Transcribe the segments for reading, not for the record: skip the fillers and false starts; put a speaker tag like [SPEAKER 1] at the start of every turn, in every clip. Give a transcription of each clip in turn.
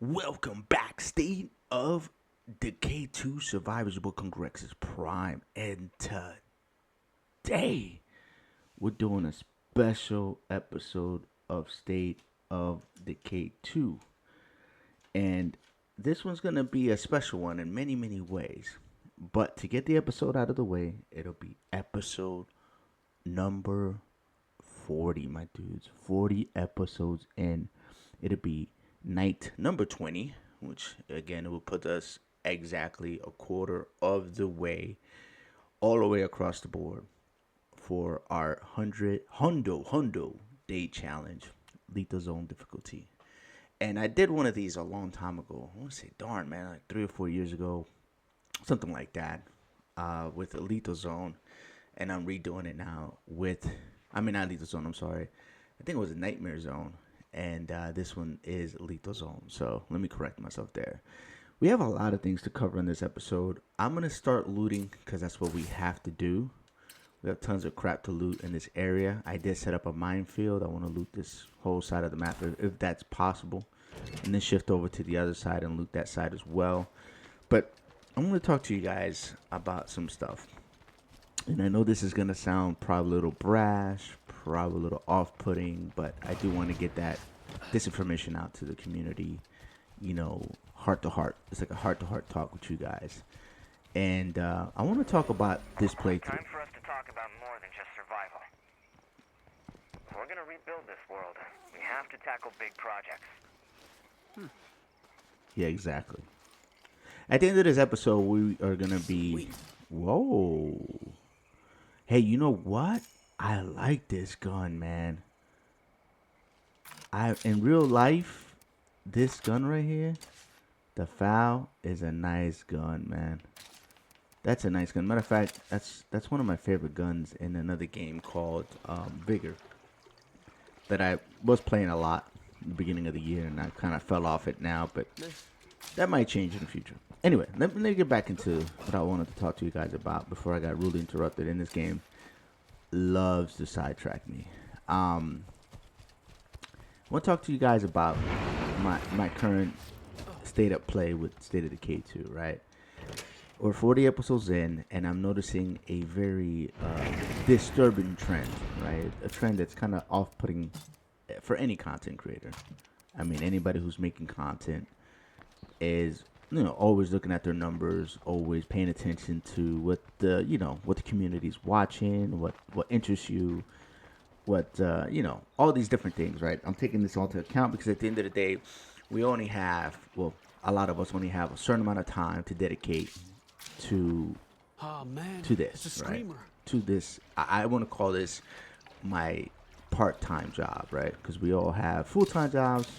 [SPEAKER 1] Welcome back, State of Decay 2 Survivors. Your boy Congrex's Prime. And today, we're doing a special episode of State of Decay 2. And this one's going to be a special one in many, many ways. But to get the episode out of the way, it'll be episode number 40, my dudes. 40 episodes in. It'll be night number 20, which again will put us exactly a quarter of the way, all the way across the board for our 100 day challenge, lethal zone difficulty. And I did one of these a long time ago. I want to say, darn man, like 3 or 4 years ago, something like that, with a lethal zone. And I'm redoing it now with, not lethal zone, I'm sorry. I think it was a nightmare zone. And this one is lethal zone. So let me correct myself there. We have a lot of things to cover in this episode. I'm going to start looting because that's what we have to do. We have tons of crap to loot in this area. I did set up a minefield. I want to loot this whole side of the map if that's possible. And then shift over to the other side and loot that side as well. But I'm going to talk to you guys about some stuff. And I know this is going to sound probably a little brash, probably a little off-putting, but I do want to get this information out to the community, heart to heart. It's like a heart-to-heart talk with you guys. And I want to talk about this playthrough.
[SPEAKER 2] Time for us to talk about more than just survival. If we're going to rebuild this world, we have to tackle big projects.
[SPEAKER 1] Yeah, exactly. At the end of this episode, we are going to be... Whoa. Hey, you know what? I like this gun, man. In real life, this gun right here, the FAL, is a nice gun, man. That's a nice gun. Matter of fact, that's one of my favorite guns in another game called Vigor that I was playing a lot in the beginning of the year, and I kind of fell off it now, but that might change in the future. Anyway, let me get back into what I wanted to talk to you guys about before I got rudely interrupted. In this game loves to sidetrack me. I want to talk to you guys about my current state of play with State of Decay 2, right? We're 40 episodes in, and I'm noticing a very disturbing trend, right? A trend that's kind of off-putting for any content creator. I mean, anybody who's making content is, always looking at their numbers, always paying attention to what the community's watching, what interests you, what all these different things, right? I'm taking this all into account because at the end of the day, we only have, a lot of us only have a certain amount of time to dedicate to this,
[SPEAKER 3] it's a
[SPEAKER 1] right?
[SPEAKER 3] screamer.
[SPEAKER 1] To this, I want to call this my part-time job, right? Because we all have full-time jobs.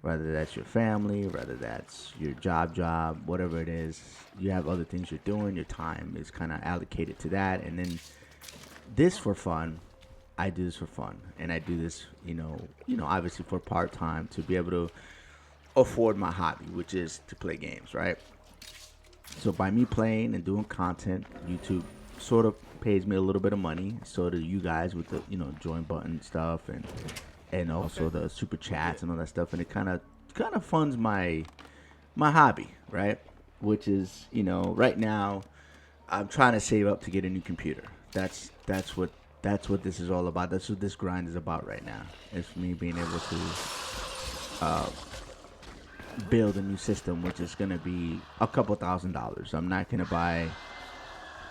[SPEAKER 1] Whether that's your family, whether that's your job, whatever it is, you have other things you're doing. Your time is kind of allocated to that. And then this for fun, I do this for fun. And I do this, obviously for part-time to be able to afford my hobby, which is to play games, right? So by me playing and doing content, YouTube sort of pays me a little bit of money. So do you guys with the, join button stuff and also the super chats and all that stuff, and it kind of funds my hobby, right? Which is, right now, I'm trying to save up to get a new computer. That's what this is all about. That's what this grind is about right now. It's me being able to build a new system, which is going to be a couple $1,000s. I'm not going to buy,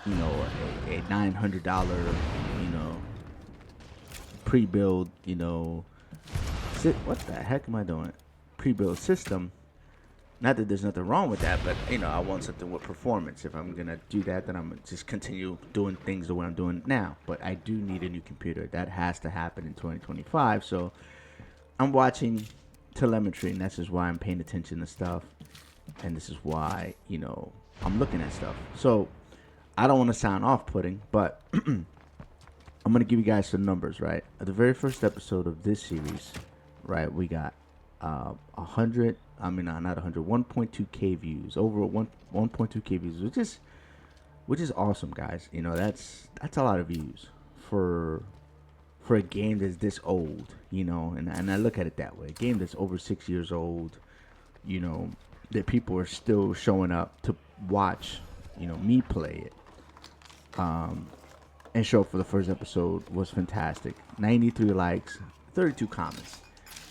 [SPEAKER 1] a $900, pre-build, what the heck am I doing? Pre-built system. Not that there's nothing wrong with that, but I want something with performance. If I'm gonna do that, then I'm gonna just continue doing things the way I'm doing now. But I do need a new computer. That has to happen in 2025. So I'm watching telemetry, and that's just why I'm paying attention to stuff. And this is why I'm looking at stuff. So I don't want to sound off-putting, but I'm gonna give you guys some numbers, right? At the very first episode of this series, right, we got 1.2k views, over 1.2k views, which is awesome, guys. That's a lot of views for a game that's this old, and I look at it that way. A game that's over 6 years old, you know, that people are still showing up to watch, me play it. And show up for the first episode was fantastic. 93 likes, 32 comments.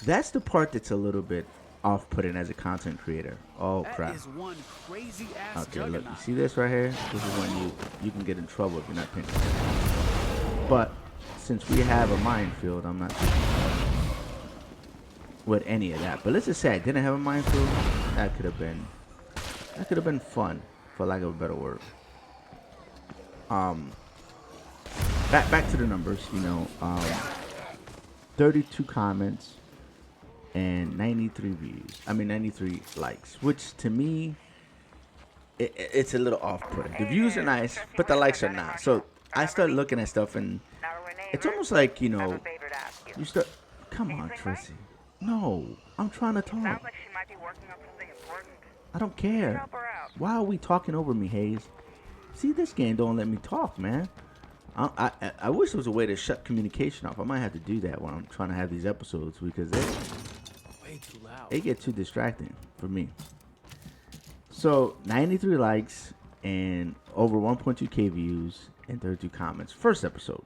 [SPEAKER 1] That's the part that's a little bit off-putting as a content creator. Oh crap!
[SPEAKER 3] Is one crazy ass
[SPEAKER 1] Okay, look, you see this right here? This is when you can get in trouble if you're not paying attention. But since we have a minefield, I'm not with any of that. But let's just say I didn't have a minefield. That could have been fun, for lack of a better word. Back to the numbers. 32 comments and 93 views. 93 likes, which to me, it's a little off-putting. The views are nice, but the likes are not. So I start looking at stuff, and it's almost like, you start. Come on, Tracy. No, I'm trying to talk.
[SPEAKER 2] Sounds like she might be working on something important.
[SPEAKER 1] I don't care.
[SPEAKER 2] Help her out.
[SPEAKER 1] Why are we talking over me, Hayes? See, this game don't let me talk, man. I wish there was a way to shut communication off. I might have to do that when I'm trying to have these episodes, because
[SPEAKER 3] Way too loud.
[SPEAKER 1] they get too distracting for me. So 93 likes and over 1.2k views and 32 comments. First episode.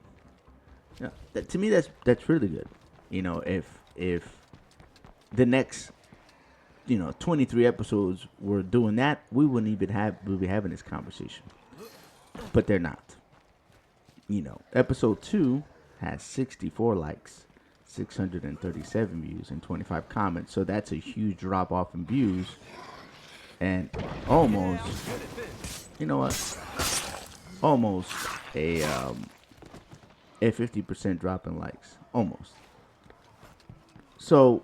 [SPEAKER 1] To me, that's really good. If the next 23 episodes were doing that, we wouldn't even be having this conversation. But they're not. Episode 2 has 64 likes, 637 views, and 25 comments. So that's a huge drop off in views, and almost, almost a 50% drop in likes, almost. So,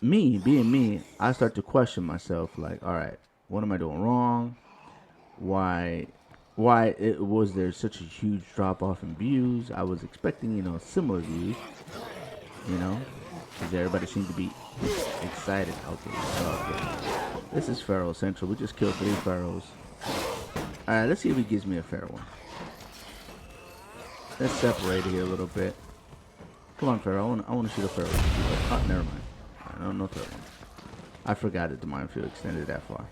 [SPEAKER 1] being me, I start to question myself, like, all right, what am I doing wrong? Why was there such a huge drop off in views? I was expecting, similar views, because everybody seemed to be excited. Okay. This is Pharaoh Central. We just killed 3 Pharaohs. Alright, let's see if he gives me a fair one. Let's separate here a little bit. Come on, Pharaoh. I want to shoot a Pharaoh. Oh, never mind. No third one. I forgot that the minefield extended that far.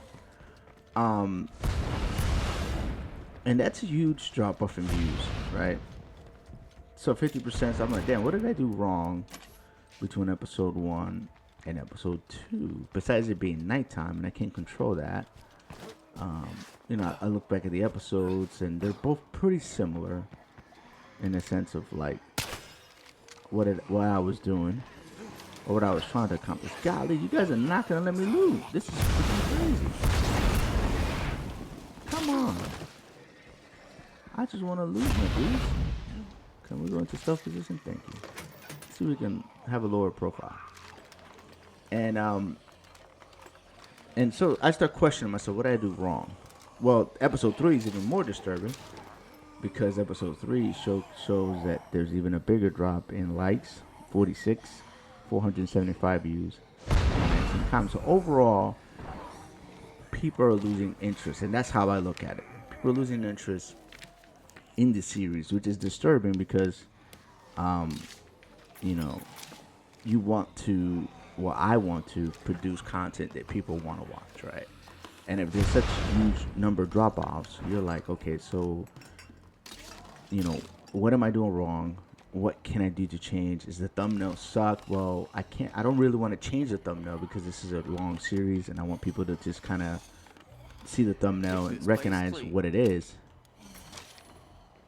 [SPEAKER 1] And that's a huge drop off in views, right? So 50%, so I'm like, damn, what did I do wrong between episode 1 and episode 2? Besides it being nighttime, and I can't control that. I look back at the episodes, and they're both pretty similar in the sense of, like, what I was doing, or what I was trying to accomplish. Golly, you guys are not going to let me loot. This is freaking crazy. Come on. I just want to loot, my dudes. Can we go into stealth position? Thank you. Let's see if we can have a lower profile. And so I start questioning myself, what did I do wrong? Well, episode 3 is even more disturbing, because episode 3 shows that there's even a bigger drop in likes, 46, 475 views, and 19 comments. So overall, people are losing interest, and that's how I look at it. People are losing interest in the series, which is disturbing, because you want to, well, I want to produce content that people want to watch, right? And if there's such a huge number of drop-offs, you're like, okay, so what am I doing wrong? What can I do to change? Is the thumbnail suck? Well, I don't really want to change the thumbnail, because this is a long series and I want people to just kind of see the thumbnail and recognize what it is.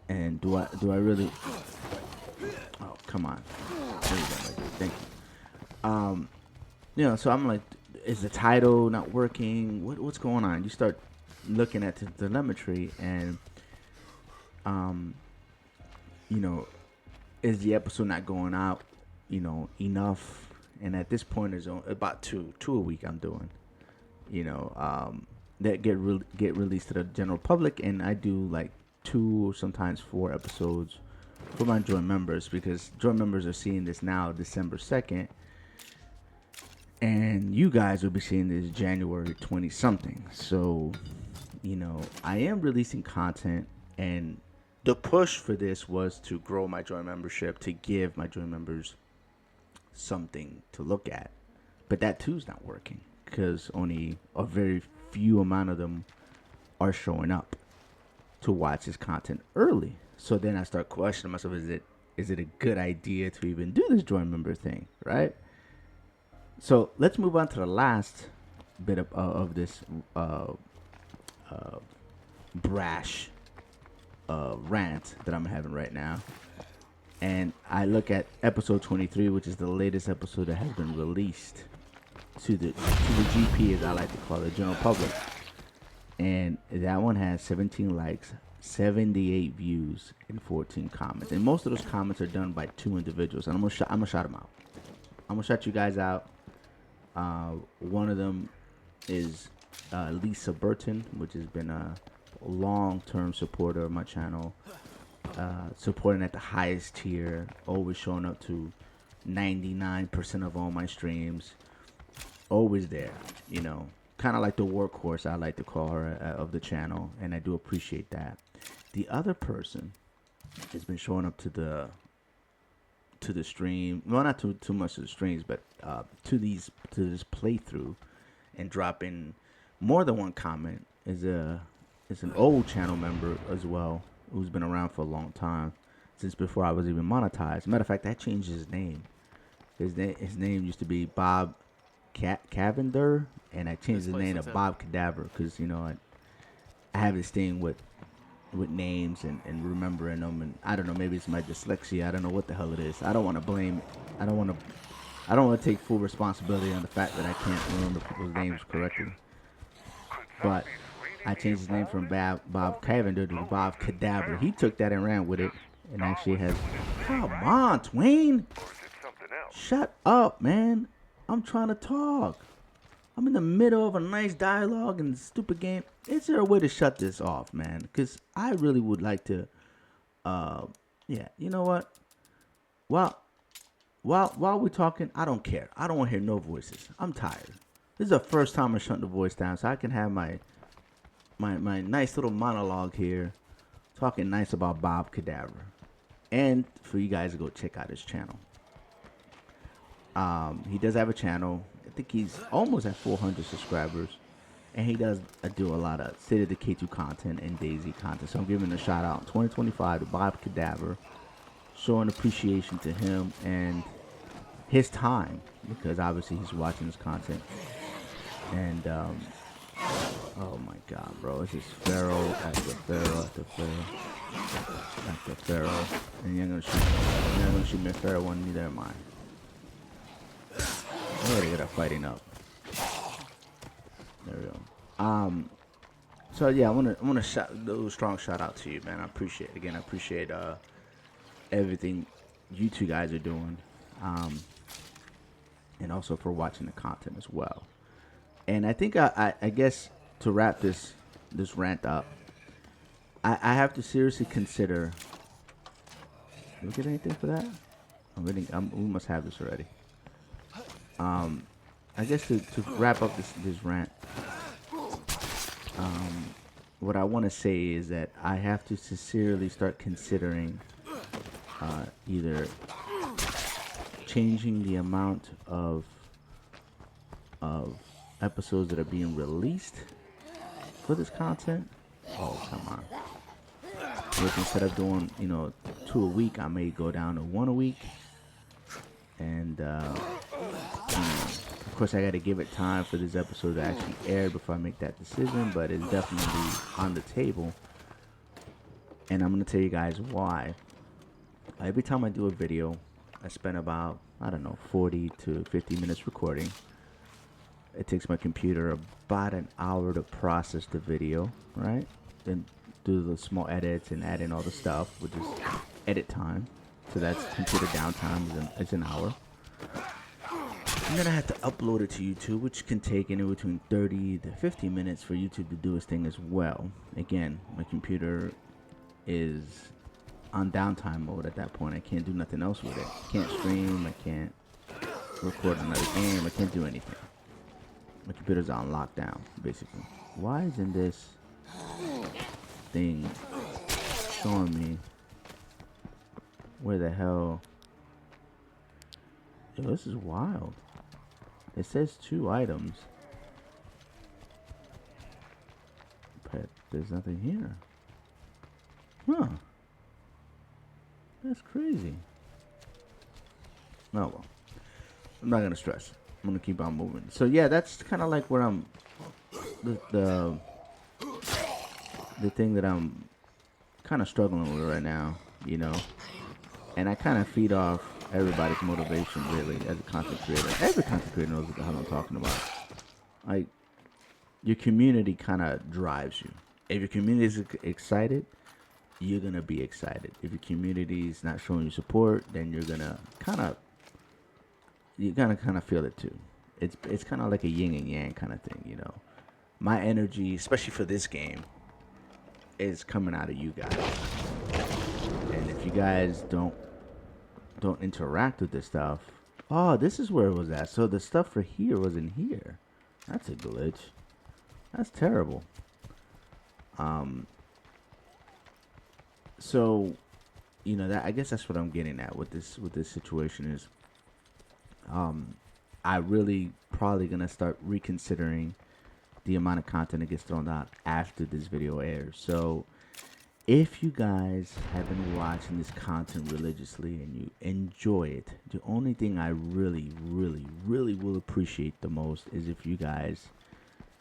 [SPEAKER 1] And do I really? Oh, come on. There you go, my dude. Thank you. So I'm like, is the title not working? What's going on? You start looking at the telemetry, and is the episode not going out, enough? And at this point, there's about two a week I'm doing, that get released to the general public, and I do like 2 or sometimes 4 episodes for my joint members, because joint members are seeing this now December 2nd, and you guys will be seeing this January 20 something. So I am releasing content, and the push for this was to grow my joint membership, to give my joint members something to look at. But that too's not working, because only a very few amount of them are showing up to watch his content early. So then I start questioning myself: is it a good idea to even do this join member thing, right? So let's move on to the last bit of this brash rant that I'm having right now. And I look at episode 23, which is the latest episode that has been released to the GP, as I like to call it, general public. And that one has 17 likes, 78 views, and 14 comments. And most of those comments are done by two individuals. And I'm gonna shout them out. I'm gonna shout you guys out. One of them is Lisa Burton, which has been a long-term supporter of my channel, supporting at the highest tier, always showing up to 99% of all my streams, always there, you know, kind of like the workhorse, I like to call her, of the channel, and I do appreciate that. The other person has been showing up to the stream, well, not too much to the streams, but to this playthrough, and dropping more than one comment, is an old channel member as well, who's been around for a long time, since before I was even monetized. Matter of fact, I changed his name. His name used to be Bob Cavender, and I changed his name to Bob Cadaver, because, you know, I have this thing with names and remembering them, and I don't know, maybe it's my dyslexia. I don't know what the hell it is. I don't want to blame. I don't want to take full responsibility on the fact that I can't remember people's names correctly. But I changed his name from Bob Cavender to Bob Cadaver. He took that and ran with it, and actually has. Come on, Twain! Shut up, man! I'm trying to talk. I'm in the middle of a nice dialogue and stupid game. Is there a way to shut this off, man? Because I really would like to. Yeah, you know what? While we're talking, I don't care. I don't want to hear no voices. I'm tired. This is the first time I'm shutting the voice down, so I can have my nice little monologue here, talking nice about Bob Cadaver, and for you guys to go check out his channel. He does have a channel. I think he's almost at 400 subscribers, and he does do a lot of State of Decay 2 content and Daisy content. So I'm giving a shout out in 2025 to Bob Cadaver, showing appreciation to him and his time, because obviously he's watching this content. And oh my god, bro, it's just Pharaoh after Pharaoh after Pharaoh after Pharaoh, and you're gonna shoot me a Pharaoh one, neither am I. I gotta get up fighting up. There we go. So yeah, I wanna do a strong shout out to you, man. I appreciate everything you two guys are doing, and also for watching the content as well. And I think I guess to wrap this rant up, I have to seriously consider. Did we get anything for that? We must have this already. I guess to wrap up this rant, what I want to say is that I have to sincerely start considering either changing the amount of episodes that are being released for this content. Oh, come on. Which instead of doing, 2 a week, I may go down to 1 a week. And, of course, I got to give it time for this episode to actually air before I make that decision. But it's definitely on the table. And I'm going to tell you guys why. Every time I do a video, I spend about, 40 to 50 minutes recording. It takes my computer about an hour to process the video, right? Then do the small edits and add in all the stuff, which is edit time. So that's computer downtime. It's an hour. And then I have to upload it to YouTube, which can take anywhere between 30 to 50 minutes for YouTube to do its thing as well. Again, my computer is on downtime mode at that point. I can't do nothing else with it. I can't stream. I can't record another game. I can't do anything. My computer's on lockdown, basically. Why isn't this thing showing me where the hell? Yo, this is wild. It says 2 items. There's nothing here. Huh. That's crazy. Oh well. I'm not gonna stress. I'm gonna keep on moving. So yeah, that's kind of like where I'm. The thing that I'm kind of struggling with right now, you know, and I kind of feed off everybody's motivation really as a content creator. Every content creator knows what the hell I'm talking about. Like, your community kind of drives you. If your community is excited, you're gonna be excited. If your community is not showing you support, then you're gonna kind of feel it too. It's kind of like a yin and yang kind of thing, you know. My energy, especially for this game, is coming out of you guys. And if you guys don't interact with this stuff, oh, this is where it was at. So the stuff for here was in here. That's a glitch. That's terrible. So, you know, that I guess that's what I'm getting at with this situation is, I really probably gonna start reconsidering the amount of content that gets thrown out after this video airs. So if you guys have been watching this content religiously and you enjoy it, the only thing I really will appreciate the most is if you guys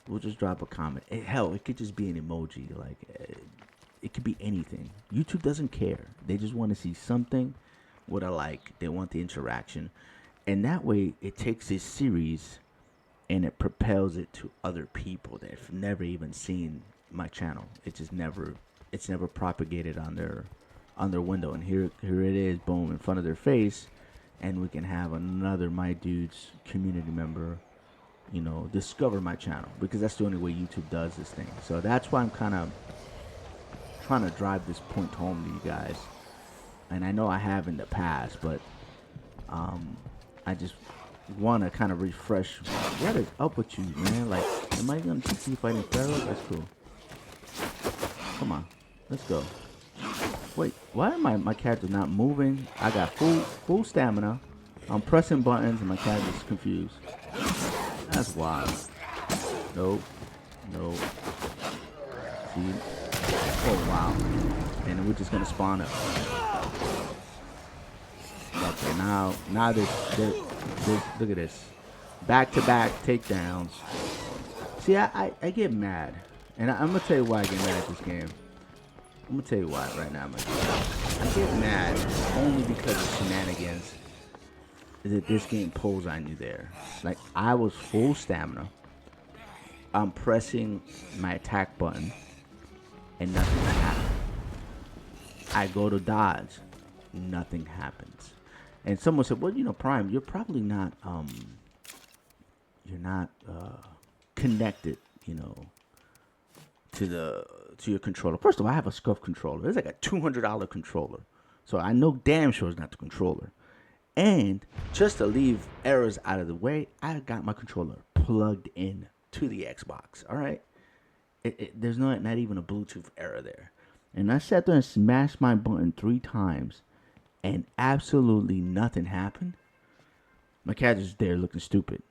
[SPEAKER 1] will just drop a comment. Hell, it could just be an emoji. Like, it could be anything. YouTube doesn't care. They just want to see something with a like. They want the interaction. And that way it takes this series and it propels it to other people that have never even seen my channel. It's never propagated on their window. And here it is, boom, in front of their face, and we can have another My Dudes community member, you know, discover my channel, because that's the only way YouTube does this thing. So that's why I'm kind of trying to drive this point home to you guys. And I know I have in the past, but I just want to kind of refresh. What is up with you, man? Like, am I gonna keep you fighting Pharaoh? That's cool. Come on, let's go. Wait, why am my character not moving? I got full stamina. I'm pressing buttons and my character's confused. That's wild. Nope. See? Oh wow. And then we're just gonna spawn up. Okay, now this look at this. Back-to-back takedowns. See, I get mad. And I'm going to tell you why I get mad at this game. I'm going to tell you why right now. I get mad only because of shenanigans that this game pulls on you there. Like, I was full stamina. I'm pressing my attack button. And nothing happens. I go to dodge. Nothing happens. And someone said, well, you know, Prime, you're probably not, connected, you know, to your controller. First of all, I have a scuff controller. It's like a $200 controller. So I know damn sure it's not the controller. And just to leave errors out of the way, I got my controller plugged in to the Xbox. All right. There's not even a Bluetooth error there. And I sat there and smashed my button 3 times. And absolutely nothing happened. My cat is there looking stupid.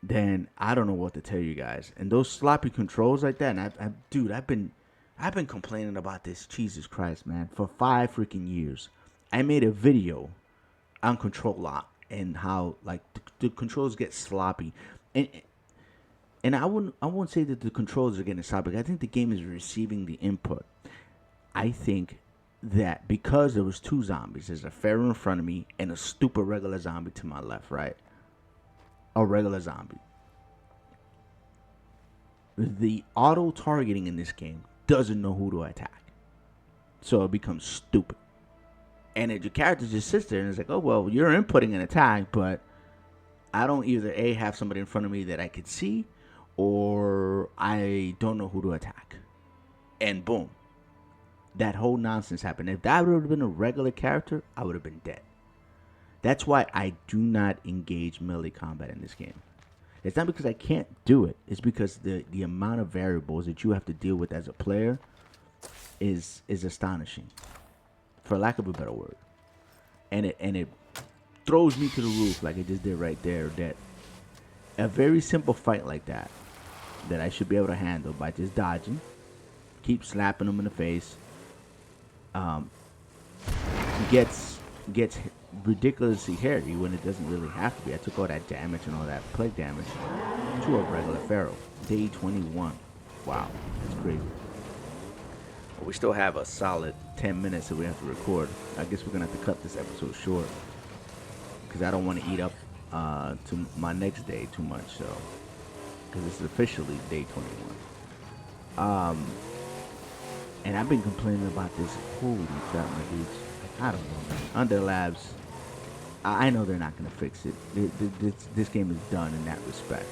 [SPEAKER 1] Then I don't know what to tell you guys. And those sloppy controls like that, and dude, I've been complaining about this, Jesus Christ, man, for 5 freaking years. I made a video on control lock and how like the controls get sloppy, and I won't say that the controls are getting sloppy. I think the game is receiving the input. I think that because there was 2 zombies, there's a pharaoh in front of me and a stupid regular zombie to my left, right? A regular zombie. The auto targeting in this game doesn't know who to attack, so it becomes stupid. And your character just sits there and it's like, oh well, you're inputting an attack, but I don't either A, have somebody in front of me that I could see, or I don't know who to attack. And boom. That whole nonsense happened. If that would have been a regular character, I would have been dead. That's why I do not engage melee combat in this game. It's not because I can't do it. It's because the amount of variables that you have to deal with as a player is astonishing, for lack of a better word. And it throws me to the roof like it just did right there. That a very simple fight like that that I should be able to handle by just dodging, keep slapping them in the face. Um, gets ridiculously hairy when it doesn't really have to be. I took all that damage and all that plague damage to a regular Pharaoh. Day 21. Wow, that's crazy. But we still have a solid 10 minutes that we have to record. I guess we're gonna have to cut this episode short because I don't want to eat up to my next day too much. So, because this is officially day 21. And I've been complaining about this. Holy crap, my dudes. I don't know, man. Under Labs, I know they're not going to fix it. This game is done in that respect.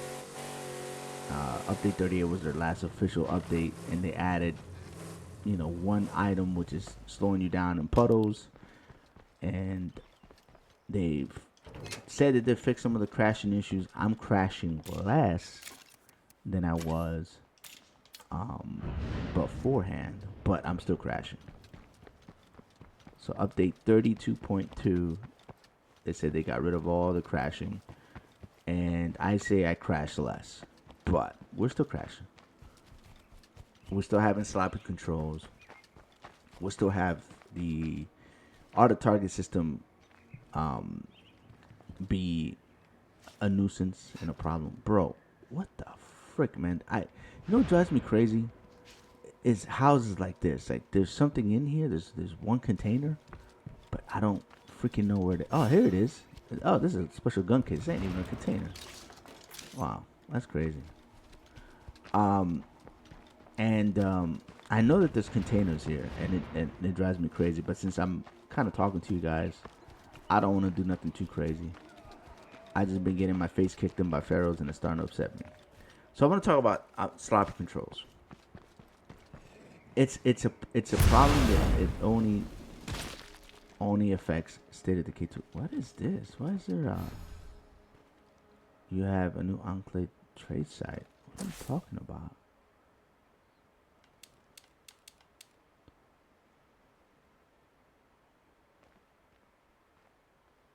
[SPEAKER 1] Update 38 was their last official update, and they added, one item which is slowing you down in puddles. And they've said that they fixed some of the crashing issues. I'm crashing less than I was beforehand, but I'm still crashing. So update 32.2, they said they got rid of all the crashing, and I say I crash less, but we're still crashing. We're still having sloppy controls. We still have the auto target system be a nuisance and a problem, bro. What the frick, man? What drives me crazy is houses like this. Like, there's something in here. There's one container, but I don't freaking know where oh, here it is. Oh, this is a special gun case. This ain't even a container. Wow, that's crazy. I know that there's containers here, and it drives me crazy. But since I'm kind of talking to you guys, I don't want to do nothing too crazy. I just been getting my face kicked in by pharaohs, and it's starting to upset me. So I want to talk about sloppy controls. It's a problem that it only affects State of Decay 2. What is this? Why is there you have a new enclave trade site? What are you talking about?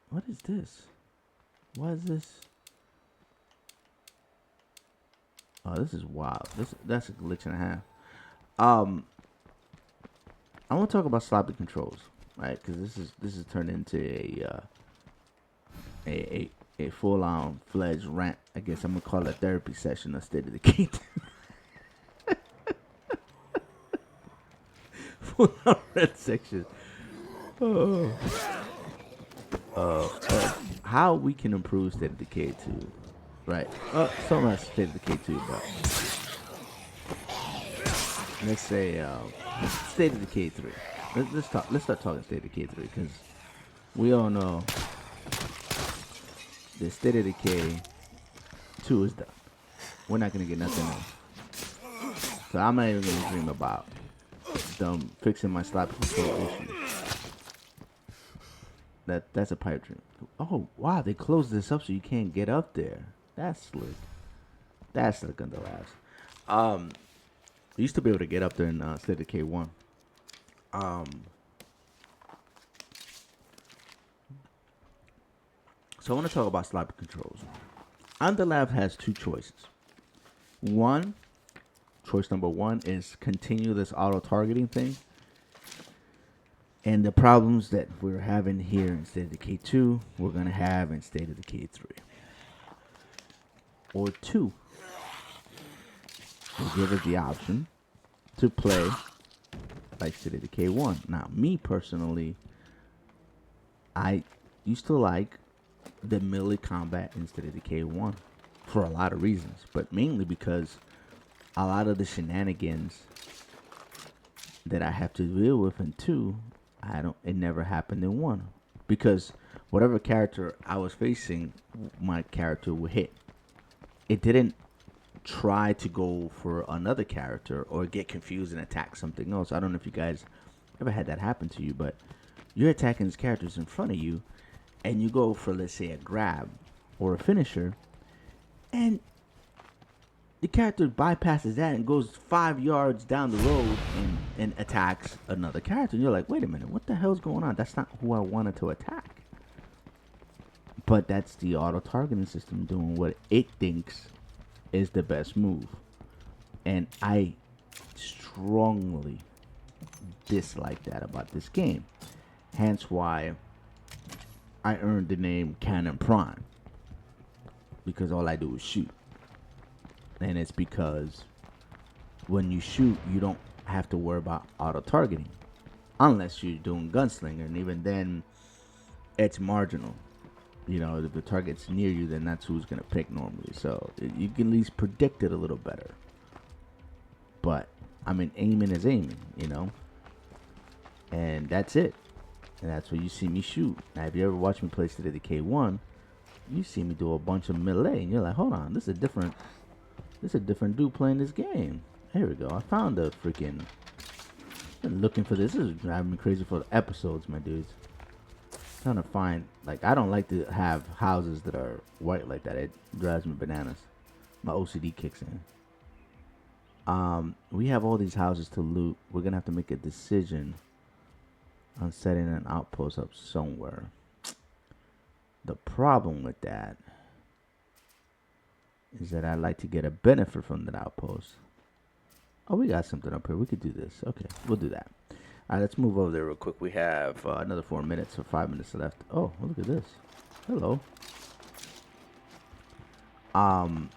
[SPEAKER 1] What is this? Why is this? Oh, this is wild. That's a glitch and a half. I want to talk about sloppy controls, right? Because this is turned into a full-on fledged rant. I guess I'm gonna call it a therapy session of State of Decay. Full-on rant section. How we can improve State of Decay 2, right? So much State of Decay 2, but let's say State of Decay 3. Let's start talking State of Decay 3, because we all know the State of Decay 2 is done. We're not gonna get nothing else. So I'm not even gonna dream about them fixing my sloppy control issue. That's a pipe dream. Oh wow, they closed this up so you can't get up there. That's slick. That's slick on the labs. You used to be able to get up there in State of Decay 1. So I want to talk about sloppy controls. Underlab has two choices. Choice number one is continue this auto targeting thing. And the problems that we're having here in State of Decay 2, we're going to have in State of Decay 3. Or 2, will give us the option to play like State of Decay 1. Now, me personally, I used to like the melee combat in State of Decay 1 for a lot of reasons, but mainly because a lot of the shenanigans that I have to deal with in 2, it never happened in 1, because whatever character I was facing, my character would hit. It didn't try to go for another character or get confused and attack something else. I don't know if you guys ever had that happen to you, but you're attacking these characters in front of you, and you go for, let's say, a grab or a finisher, and the character bypasses that and goes 5 yards down the road and attacks another character. And you're like, wait a minute, what the hell's going on? That's not who I wanted to attack. But that's the auto targeting system doing what it thinks is the best move. And I strongly dislike that about this game. Hence why I earned the name Cannon Prime. Because all I do is shoot. And it's because when you shoot, you don't have to worry about auto-targeting. Unless you're doing gunslinger. And even then, it's marginal. You know, if the target's near you, then that's who's going to pick normally. So you can at least predict it a little better. But, I mean, aiming is aiming, you know. And that's it. And that's where you see me shoot. Now, if you ever watch me play State of Decay 1, you see me do a bunch of melee. And you're like, hold on, this is a different dude playing this game. Here we go. I found the freaking... Been looking for this. This is driving me crazy for the episodes, my dudes. Trying to find... Like, I don't like to have houses that are white like that. It drives me bananas. My OCD kicks in. We have all these houses to loot. We're going to have to make a decision on setting an outpost up somewhere. The problem with that is that I'd like to get a benefit from that outpost. Oh, we got something up here. We could do this. Okay, we'll do that. All right, let's move over there real quick. We have another 4 minutes or 5 minutes left. Oh, look at this. Hello. And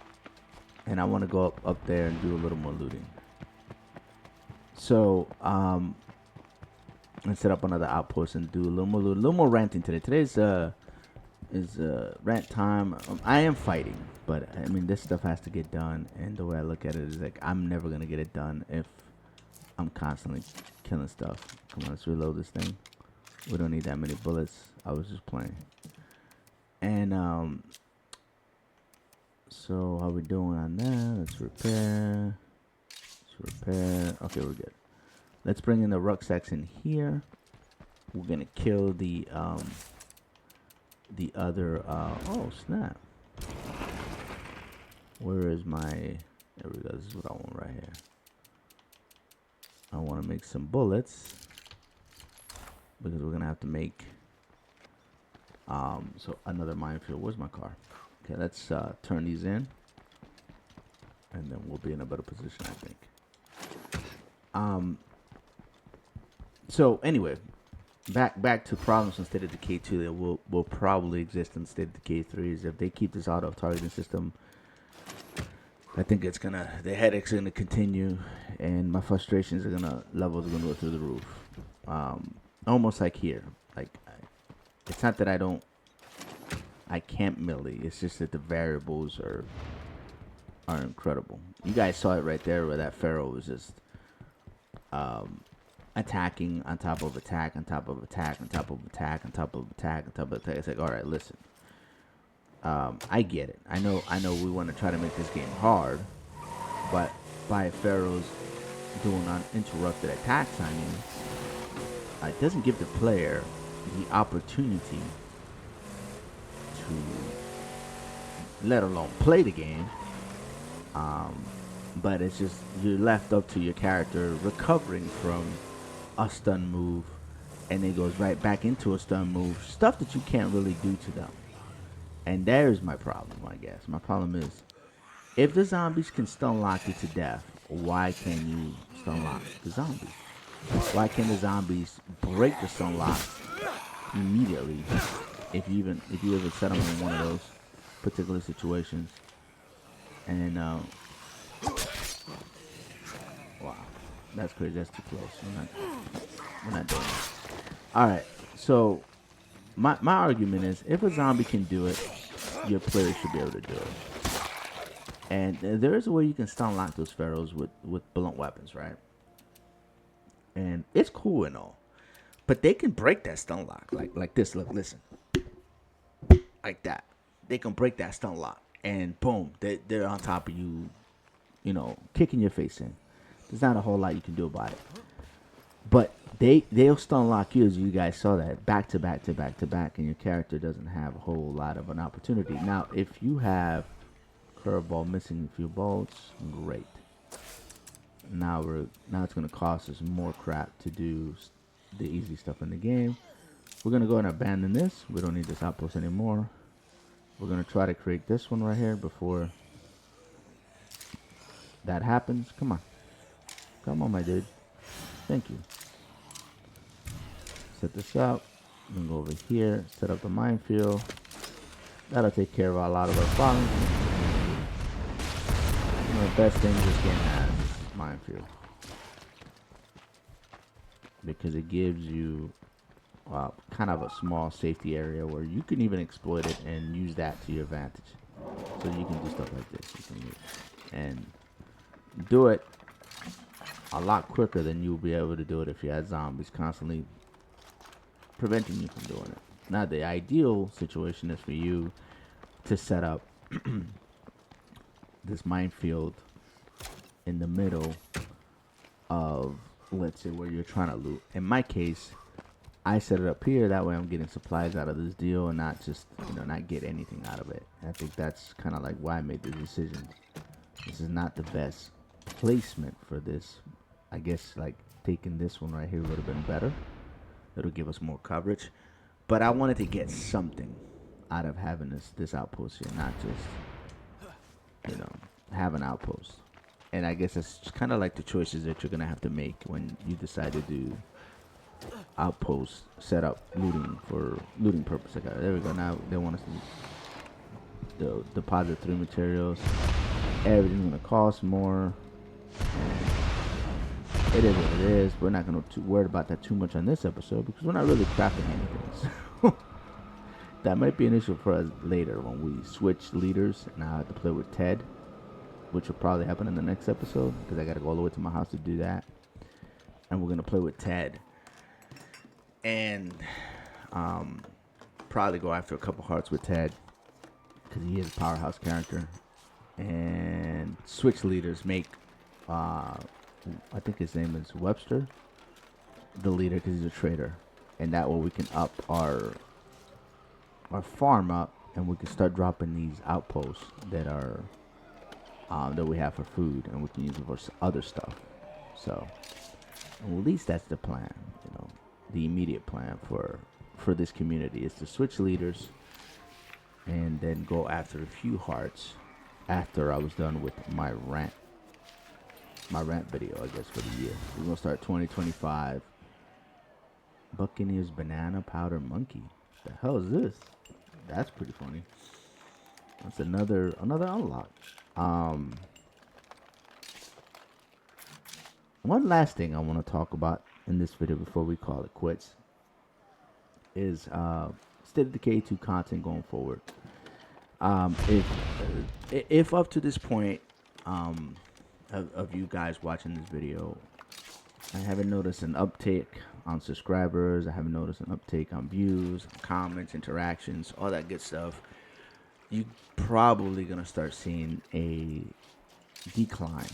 [SPEAKER 1] I want to go up there and do a little more looting. So, and set up another outpost and do a little more looting, a little more ranting today. Today's is rant time. I am fighting, but I mean this stuff has to get done, and the way I look at it is like I'm never gonna get it done if I'm constantly killing stuff. Come on, let's reload this thing. We don't need that many bullets. I was just playing. And so how we doing on that? Let's repair. Okay, we're good. Let's bring in the rucksacks in here. We're gonna kill the other oh snap. Where is my... There we go. This is what I want right here. I want to make some bullets because we're gonna have to make so another minefield. Where's my car? Okay, let's turn these in, and then we'll be in a better position, I think. So anyway, back to problems in State of Decay 2 that will probably exist in State of Decay 3 is if they keep this auto targeting system. I think it's gonna, the headaches are gonna continue, and my frustrations are gonna go through the roof. Almost like here, like it's not that I can't melee. It's just that the variables are incredible. You guys saw it right there where that Pharaoh was just attacking on top of attack on top of attack on top of attack on top of attack on top of attack. It's like, all right, listen. I get it. I know we want to try to make this game hard, but by Pharaoh's doing uninterrupted attacks on you, it doesn't give the player the opportunity to, let alone play the game. But it's just you're left up to your character recovering from a stun move, and it goes right back into a stun move. Stuff that you can't really do to them. And there's my problem, I guess. My problem is, if the zombies can stun lock you to death, why can't you stun lock the zombies? Why can't the zombies break the stun lock immediately if you ever set them in one of those particular situations? And wow, that's crazy. That's too close. We're not doing that. All right, so. My argument is, if a zombie can do it, your player should be able to do it. And there is a way you can stun lock those pharaohs with blunt weapons, right? And it's cool and all, but they can break that stun lock like this. Look, listen, like that. They can break that stun lock, and boom, they're on top of you, kicking your face in. There's not a whole lot you can do about it. But they'll stun lock you, as you guys saw that, back to back to back to back, and your character doesn't have a whole lot of an opportunity. Now, if you have curveball missing a few bolts, great. Now it's going to cost us more crap to do the easy stuff in the game. We're going to go and abandon this. We don't need this outpost anymore. We're going to try to create this one right here before that happens, come on. Come on, my dude. Thank you. Set this up. Then go over here. Set up the minefield. That'll take care of a lot of our problems. One of the best things this game has is minefield. Because it gives you kind of a small safety area where you can even exploit it and use that to your advantage. So you can do stuff like this. You can and do it a lot quicker than you'll be able to do it if you had zombies constantly preventing you from doing it. Now, the ideal situation is for you to set up this minefield in the middle of, let's say, where you're trying to loot. In my case, I set it up here. That way I'm getting supplies out of this deal and not just, not get anything out of it. And I think that's kind of like why I made the decision. This is not the best placement for this. I guess like taking this one right here would have been better. It'll give us more coverage. But I wanted to get something out of having this outpost here, not just, have an outpost. And I guess it's kind of like the choices that you're going to have to make when you decide to do outpost setup looting for looting purpose. Okay, there we go. Now they want us to deposit 3 materials. Everything's going to cost more. It is what it is. We're not going to worry about that too much on this episode because we're not really crafting anything. So that might be an issue for us later when we switch leaders and I have to play with Ted, which will probably happen in the next episode because I got to go all the way to my house to do that. And we're going to play with Ted and probably go after a couple hearts with Ted because he is a powerhouse character. And switch leaders, make I think his name is Webster, the leader, because he's a trader, and that way we can up our farm up, and we can start dropping these outposts that are that we have for food, and we can use it for other stuff. So at least that's the plan. The immediate plan for this community is to switch leaders, and then go after a few hearts after I was done with my rant video, I guess, for the year. We're going to start 2025. Buccaneers Banana Powder Monkey. The hell is this? That's pretty funny. That's another unlock. One last thing I want to talk about in this video before we call it quits is State of Decay 2 content going forward. If up to this point of you guys watching this video, I haven't noticed an uptick on subscribers, I haven't noticed an uptick on views, comments, interactions, all that good stuff, you're probably going to start seeing a decline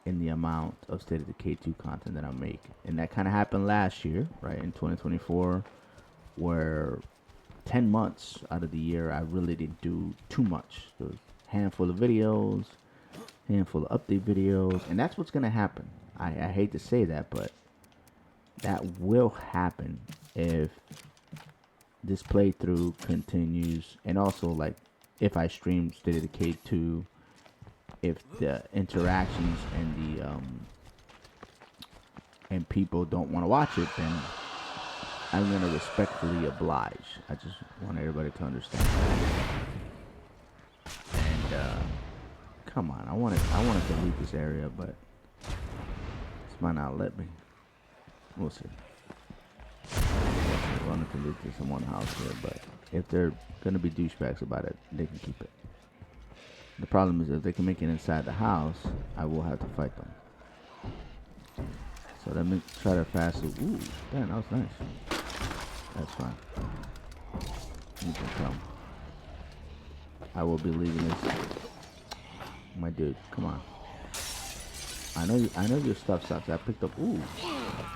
[SPEAKER 1] in the amount of State of Decay 2 content that I make. And that kind of happened last year, right, in 2024, where 10 months out of the year I really didn't do too much. There was a handful of videos, handful of update videos, and that's what's gonna happen. I hate to say that, but that will happen if this playthrough continues, and also like if I stream State of Decay 2, if the interactions and the and people don't want to watch it, then I'm gonna respectfully oblige. I just want everybody to understand that. And come on, I wanted to leave this area, but this might not let me. We'll see. I wanted to leave this in one house here, but if they're gonna be douchebags about it, they can keep it. The problem is if they can make it inside the house, I will have to fight them. So let me try to fast it. Ooh, damn, that was nice. That's fine. You can come. I will be leaving this. My dude, come on. I know your stuff sucks. I picked up. Ooh,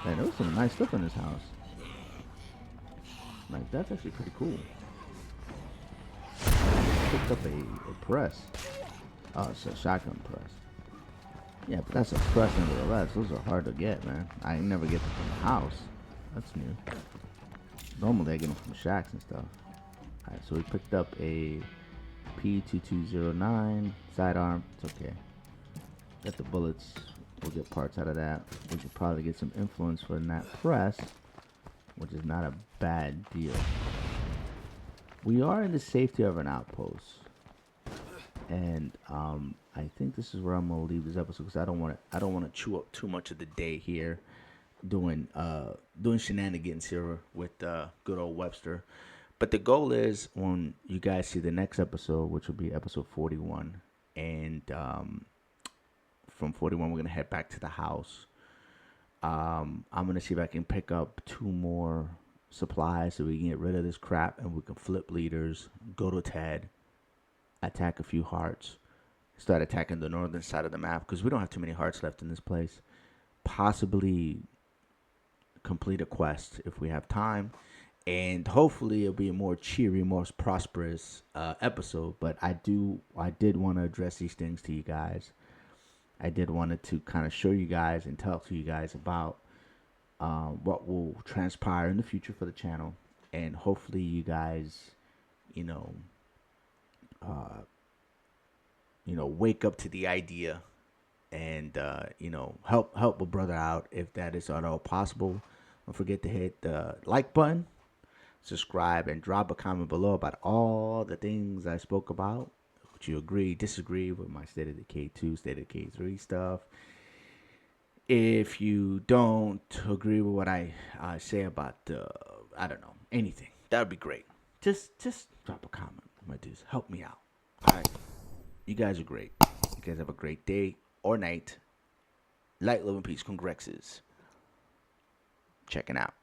[SPEAKER 1] man, there was some nice stuff in this house. Like, that's actually pretty cool. Picked up a press. Oh, it's a shotgun press. Yeah, but that's a press nevertheless. Those are hard to get, man. I never get them from the house. That's new. Normally I get them from shacks and stuff. Alright, so we picked up a P2209 sidearm. It's okay. Get the bullets. We'll get parts out of that. We should probably get some influence for that press, which is not a bad deal. We are in the safety of an outpost, and I think this is where I'm gonna leave this episode because I don't want to chew up too much of the day here, doing shenanigans here with good old Webster. But the goal is when you guys see the next episode, which will be episode 41, and from 41 we're gonna head back to the house. I'm gonna see if I can pick up 2 more supplies so we can get rid of this crap and we can flip leaders, go to Ted, attack a few hearts, start attacking the northern side of the map because we don't have too many hearts left in this place. Possibly complete a quest if we have time, and hopefully it'll be a more cheery, more prosperous episode. But I did want to address these things to you guys. I did wanted to kind of show you guys and talk to you guys about what will transpire in the future for the channel, and hopefully you guys, wake up to the idea, and help a brother out if that is at all possible. Don't forget to hit the like button, subscribe, and drop a comment below about all the things I spoke about. Would you agree, disagree with my State of Decay 2, State of Decay 3 stuff? If you don't agree with what I say about I don't know, anything, that would be great. Just drop a comment, my dudes. Help me out. All right, you guys are great. You guys have a great day or night. Light, love, and peace. Congrexes. Checking out.